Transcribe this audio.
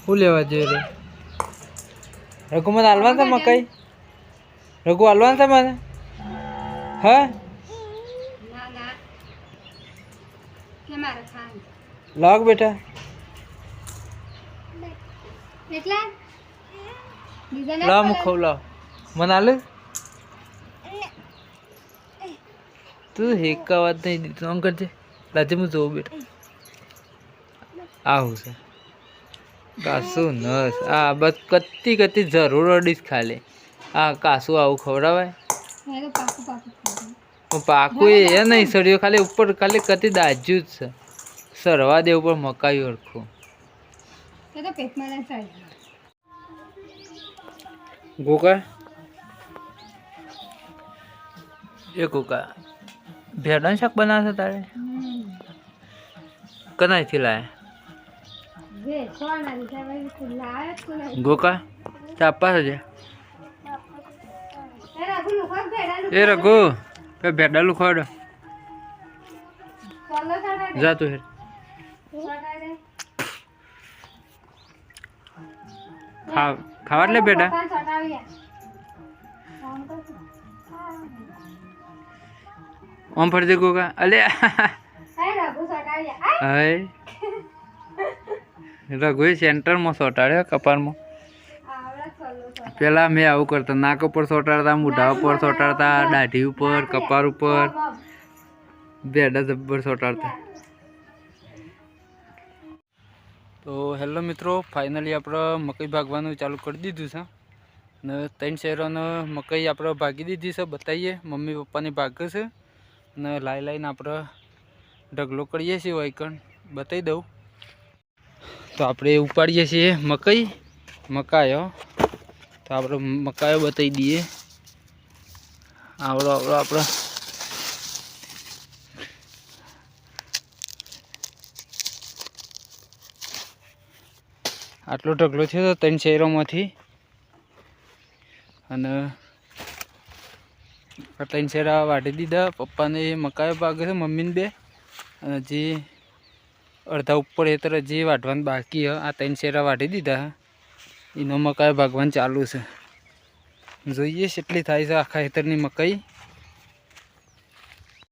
હું લેવા જઈએ રે રઘુ મને હાલવાનું છે મકાઈ રઘુ હાલવાનું છે મને હા લાગ બેટા લાવ હું ખવ લાવ મને હાલે તું હેકા વાત નહીં દીધું આમ કરજે લાજે હું જોઉં બેટા આવું છે કાસું નસ આ બસ કતી જરૂર અડીશ ખાલી આ કાસું આવું ખવડાવાય પાકું એ નહીં સળિયો ખાલી ઉપર ખાલી કતી દાજ્યું જ છે સરવા દે ઉપર મકાઈ ઓળખું ગોકા એ ગોકા ભેડાનું શાક બનાવશે તારે કનાઈથી લાયા ગોકા ચાપા છે એ રઘુ ભેડા લુખવાડો જા તું હેર ખાવા લે બેટા ઓમ ફરજે ગોકા અલે રઘુએ સેન્ટરમાં સોટાડ્યો કપાળમાં પેલા મેં આવું કરતા નાક ઉપર સોટાડતા મોઢા ઉપર સોટાડતા દાઢી ઉપર કપાળ ઉપર બેડા જબ્બર સોટાડતા તો હેલો મિત્રો ફાઇનલી આપણે મકઈ ભાગવાનું ચાલુ કરી દીધું છે ને 3 શેરોને મકઈ આપણે ભાગી દીધી છે બતાવીએ મમ્મી પપ્પાની ભાગે છે ને લાઈને આપણે ઢગલો કરીએ છીએ વાયકણ બતાવી દઉં તો આપણે ઉપાડીએ છીએ મકાઈઓ તો આપણે મકાઈઓ બતાવી દઈએ આવડો આપણે આટલો ઢગલો છે તો 3 શેરોમાંથી અને 3 શેરા વાઢી દીધા પપ્પાને મકાઈઓ ભાગે છે મમ્મીને બે અને જે અડધા ઉપર હેતર જે વાઢવાનું બાકી હ આ 3 શેરા વાઢી દીધા એનો મકાઈ ભાગવાનું ચાલુ છે જોઈએ કેટલી થાય છે આખા હેતરની મકાઈ